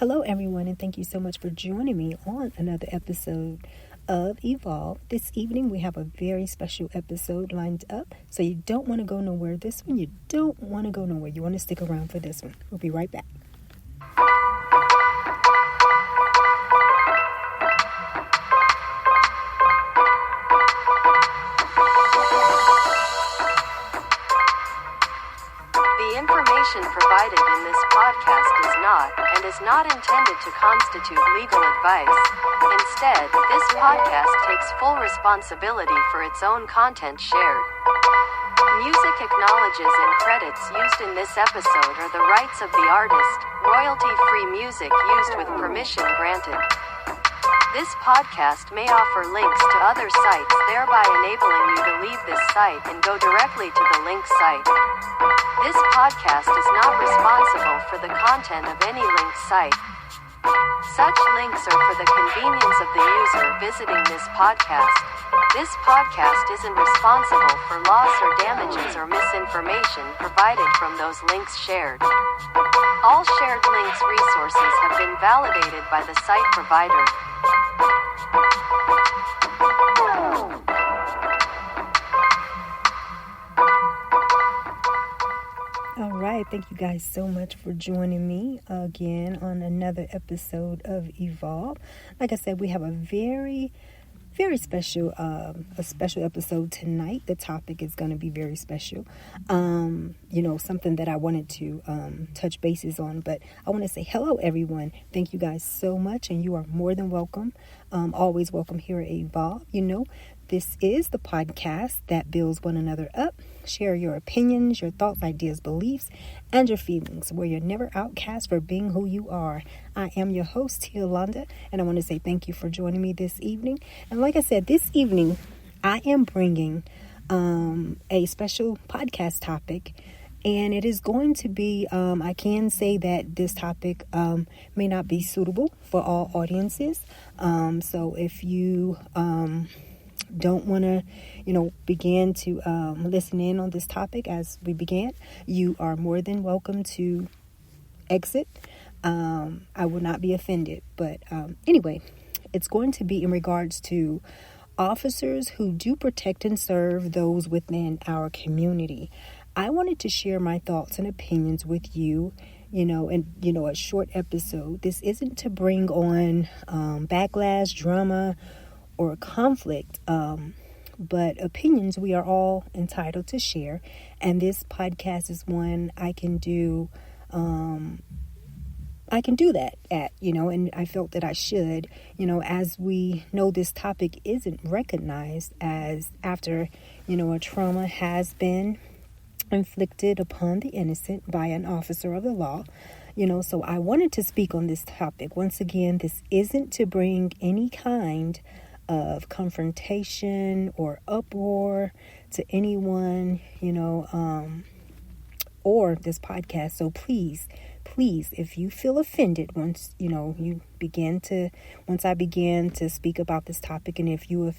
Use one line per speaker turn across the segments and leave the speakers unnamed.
Hello, everyone, and thank you so much for joining me on another episode of Evolve. This evening, we have a very special episode lined up, so you don't want to go nowhere. This one, you don't want to go nowhere. You want to stick around for this one. We'll be right back.
The information provided in this podcast is not intended to constitute legal advice. Instead, this podcast takes full responsibility for its own content shared. Music acknowledges and credits used in this episode are the rights of the artist, royalty-free music used with permission granted. This podcast may offer links to other sites, thereby enabling you to leave this site and go directly to the link site. This podcast is not responsible for the content of any linked site. Such links are for the convenience of the user visiting this podcast. This podcast isn't responsible for loss or damages or misinformation provided from those links shared. All shared links resources have been validated by the site provider.
All right, thank you guys so much for joining me again on another episode of Evolve. Like I said, we have a very special episode tonight. The topic is going to be very special. Something that I wanted to touch bases on, but I want to say hello, everyone. Thank you guys so much, and you are more than welcome. Always welcome here at Evolve. This is the podcast that builds one another up. Share your opinions, your thoughts, ideas, beliefs, and your feelings, where you're never outcast for being who you are. I am your host, Yolanda, and I want to say thank you for joining me this evening. And like I said, this evening, I am bringing a special podcast topic, and it is going to be, I can say that this topic may not be suitable for all audiences. So if you don't want to, begin to listen in on this topic as we began, you are more than welcome to exit. I will not be offended. But anyway, it's going to be in regards to officers who do protect and serve those within our community. I wanted to share my thoughts and opinions with you, a short episode. This isn't to bring on backlash, drama, or conflict, but opinions we are all entitled to share, and this podcast is one I can do that at, and I felt that I should, as we know, this topic isn't recognized as after, a trauma has been inflicted upon the innocent by an officer of the law. So I wanted to speak on this topic. Once again, this isn't to bring any kind of confrontation or uproar to anyone, or this podcast. So please, if you feel offended once I begin to speak about this topic, and if you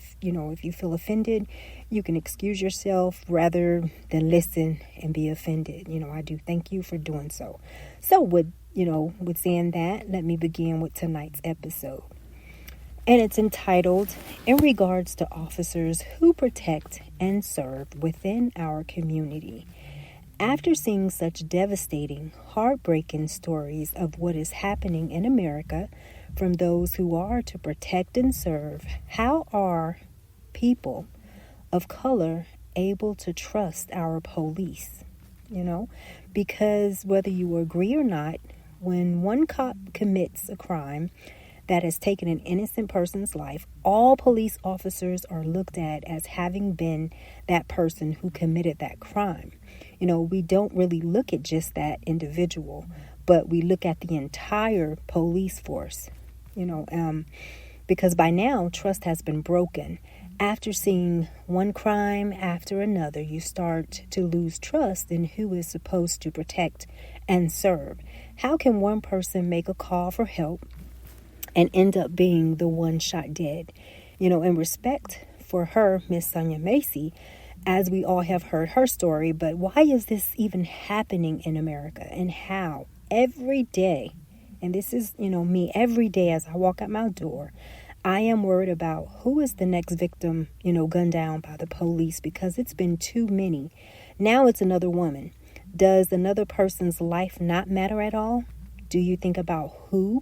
feel offended, you can excuse yourself rather than listen and be offended. I do thank you for doing so. So with saying that, let me begin with tonight's episode. And it's entitled, In Regards to Officers Who Protect and Serve Within Our Community. After seeing such devastating, heartbreaking stories of what is happening in America from those who are to protect and serve, how are people of color able to trust our police? Because whether you agree or not, when one cop commits a crime that has taken an innocent person's life, all police officers are looked at as having been that person who committed that crime. We don't really look at just that individual, but we look at the entire police force, because by now trust has been broken. After seeing one crime after another, you start to lose trust in who is supposed to protect and serve. How can one person make a call for help and end up being the one shot dead? In respect for her, Miss Sonia Macy, as we all have heard her story, but why is this even happening in America, and how every day and this is, me every day as I walk out my door, I am worried about who is the next victim, gunned down by the police, because it's been too many. Now it's another woman. Does another person's life not matter at all? Do you think about who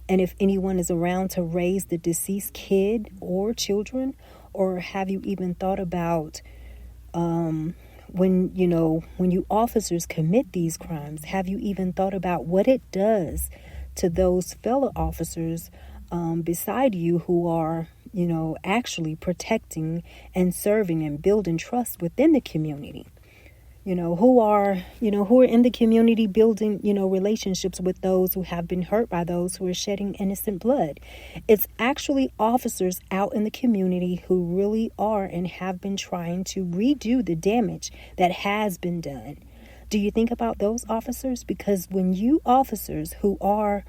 and if anyone is around to raise the deceased kid or children? Or have you even thought about when you officers commit these crimes, have you even thought about what it does to those fellow officers beside you who are, actually protecting and serving and building trust within the community? Who are in the community building, relationships with those who have been hurt by those who are shedding innocent blood. It's actually officers out in the community who really are and have been trying to redo the damage that has been done. Do you think about those officers? Because when you officers who are,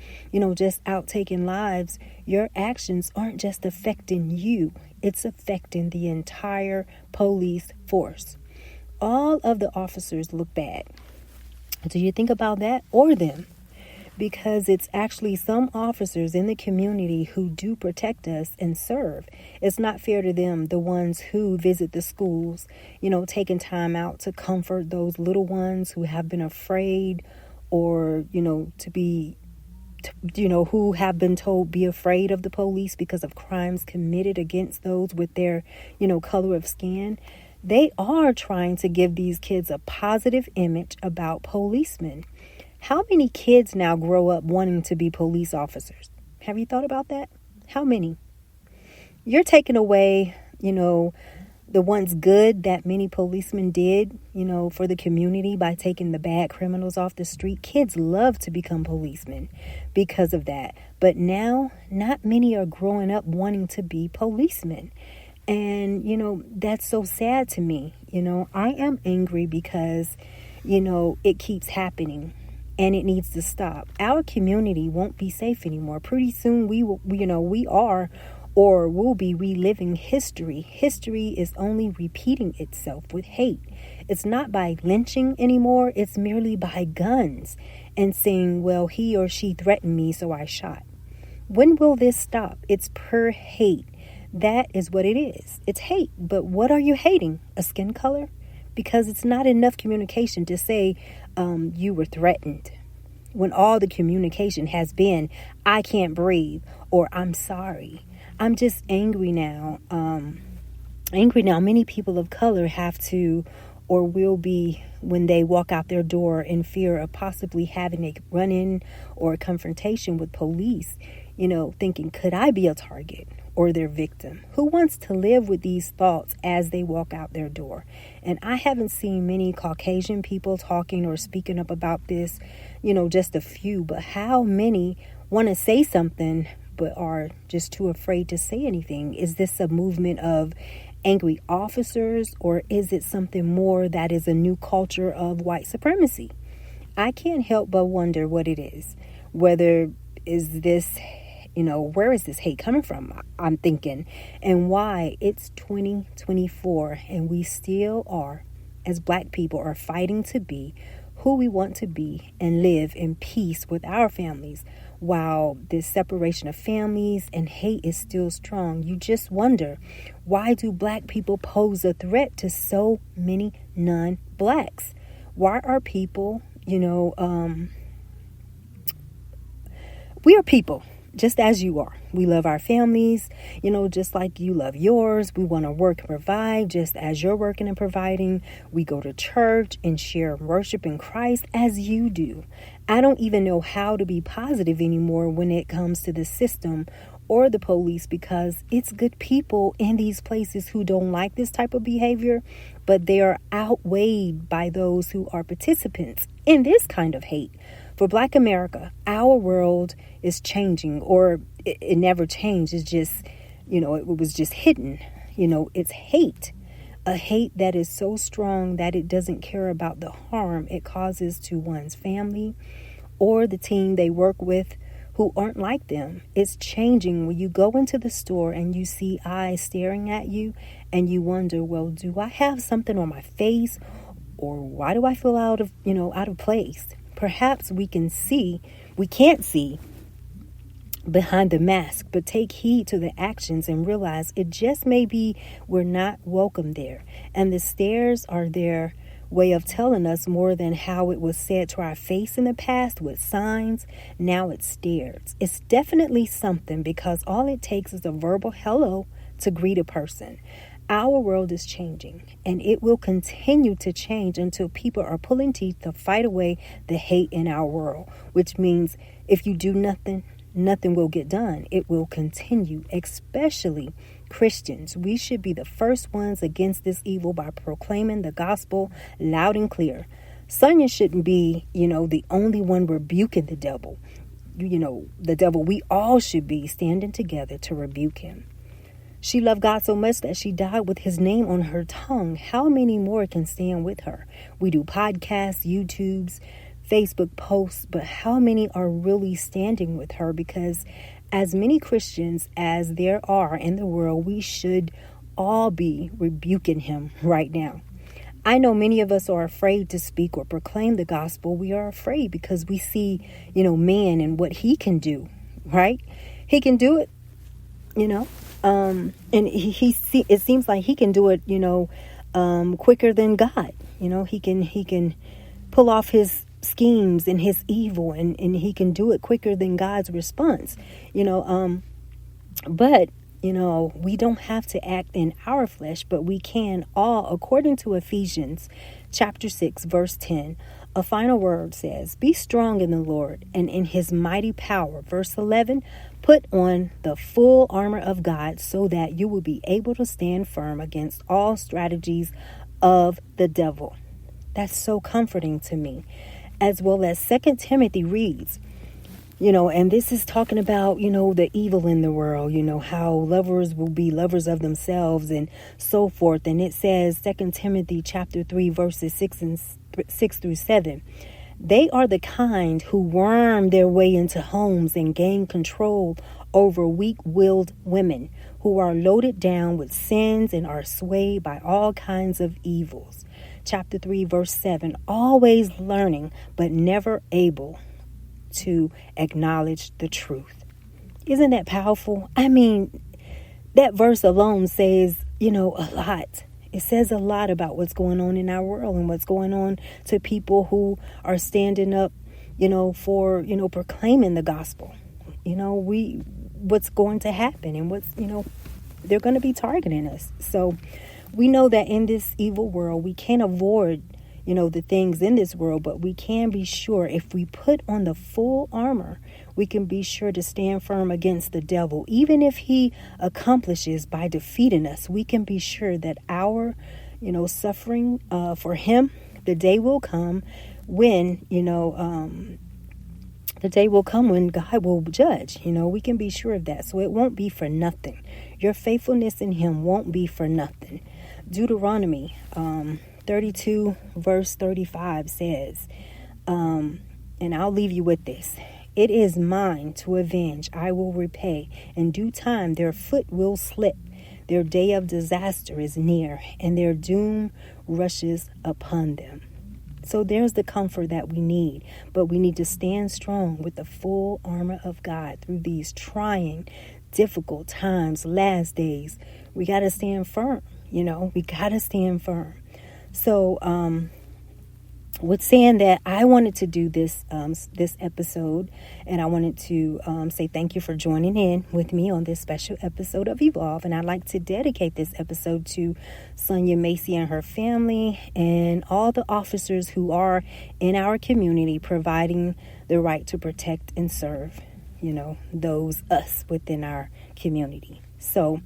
just out taking lives, your actions aren't just affecting you. It's affecting the entire police force. All of the officers look bad. Do you think about that or them? Because it's actually some officers in the community who do protect us and serve. It's not fair to them, the ones who visit the schools, taking time out to comfort those little ones who have been afraid or, who have been told be afraid of the police because of crimes committed against those with their, color of skin. They are trying to give these kids a positive image about policemen. How many kids now grow up wanting to be police officers? Have you thought about that? How many? You're taking away, the once good that many policemen did, for the community by taking the bad criminals off the street. Kids love to become policemen because of that. But now, not many are growing up wanting to be policemen. And, that's so sad to me. I am angry because, it keeps happening and it needs to stop. Our community won't be safe anymore. Pretty soon we will, we are or will be reliving history. History is only repeating itself with hate. It's not by lynching anymore. It's merely by guns and saying, well, he or she threatened me, so I shot. When will this stop? It's pure hate. That is what it is. It's hate. But what are you hating? A skin color? Because it's not enough communication to say you were threatened. When all the communication has been, I can't breathe, or I'm sorry. I'm just angry now. Many people of color have to or will be, when they walk out their door in fear of possibly having a run-in or a confrontation with police, thinking, could I be a target or their victim? Who wants to live with these thoughts as they walk out their door? And I haven't seen many Caucasian people talking or speaking up about this, just a few. But how many want to say something but are just too afraid to say anything? Is this a movement of angry officers, or is it something more that is a new culture of white supremacy? I can't help but wonder what it is. Whether is this, where is this hate coming from? I'm thinking, and why it's 2024 and we still are, as Black people, are fighting to be who we want to be and live in peace with our families, while this separation of families and hate is still strong. You just wonder, why do Black people pose a threat to so many non-Blacks? Why are people, we are people, just as you are. We love our families, just like you love yours. We want to work and provide just as you're working and providing. We go to church and share worship in Christ as you do. I don't even know how to be positive anymore when it comes to the system or the police, because it's good people in these places who don't like this type of behavior, but they are outweighed by those who are participants in this kind of hate. For Black America, our world is changing, or it never changed. It's just, it was just hidden. It's hate. A hate that is so strong that it doesn't care about the harm it causes to one's family or the team they work with who aren't like them. It's changing when you go into the store and you see eyes staring at you and you wonder, well, do I have something on my face, or why do I feel out of place? Perhaps we can't see behind the mask, but take heed to the actions and realize it just may be we're not welcome there. And the stares are their way of telling us more than how it was said to our face in the past with signs. Now it's stares. It's definitely something, because all it takes is a verbal hello to greet a person. Our world is changing, and it will continue to change until people are pulling teeth to fight away the hate in our world, which means if you do nothing, nothing will get done. It will continue, especially Christians. We should be the first ones against this evil by proclaiming the gospel loud and clear. Sonia shouldn't be, the only one rebuking the devil. The devil, we all should be standing together to rebuke him. She loved God so much that she died with his name on her tongue. How many more can stand with her? We do podcasts, YouTubes, Facebook posts, but how many are really standing with her? Because as many Christians as there are in the world, we should all be rebuking him right now. I know many of us are afraid to speak or proclaim the gospel. We are afraid because we see, man and what he can do, right? He can do it, and it seems like he can do it, quicker than God. He can pull off his schemes and his evil, and he can do it quicker than God's response, but we don't have to act in our flesh, but we can all, according to Ephesians chapter 6 verse 10. A final word says, be strong in the Lord and in his mighty power. Verse 11, put on the full armor of God so that you will be able to stand firm against all strategies of the devil. That's so comforting to me. As well as 2 Timothy reads, and this is talking about, the evil in the world, how lovers will be lovers of themselves and so forth. And it says 2 Timothy chapter 3, verses 6 through 7. They are the kind who worm their way into homes and gain control over weak-willed women who are loaded down with sins and are swayed by all kinds of evils. Chapter 3, verse 7, always learning, but never able to acknowledge the truth. Isn't that powerful? I mean, that verse alone says, a lot. It says a lot about what's going on in our world and what's going on to people who are standing up, for, proclaiming the gospel. What's going to happen and what's, they're going to be targeting us. So we know that in this evil world, we can't avoid, the things in this world, but we can be sure if we put on the full armor, we can be sure to stand firm against the devil. Even if he accomplishes by defeating us, we can be sure that our, suffering for him, the day will come when, the day will come when God will judge. We can be sure of that. So it won't be for nothing. Your faithfulness in him won't be for nothing. Deuteronomy 32 verse 35 says, and I'll leave you with this. It is mine to avenge. I will repay. In due time, their foot will slip. Their day of disaster is near, and their doom rushes upon them. So there's the comfort that we need. But we need to stand strong with the full armor of God through these trying, difficult times, last days. We got to stand firm. We got to stand firm. So, with saying that, I wanted to do this episode, and I wanted to say thank you for joining in with me on this special episode of Evolve. And I'd like to dedicate this episode to Sonia Macy and her family and all the officers who are in our community providing the right to protect and serve, those us within our community. So,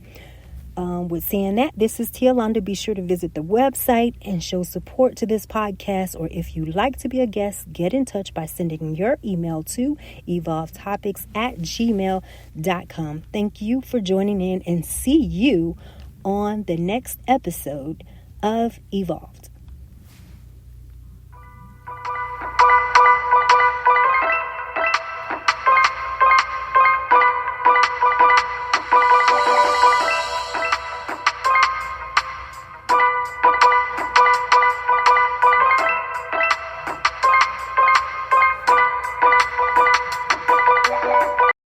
with saying that, this is Tia Londa. Be sure to visit the website and show support to this podcast. Or if you'd like to be a guest, get in touch by sending your email to evolvetopics@gmail.com. Thank you for joining in, and see you on the next episode of Evolved.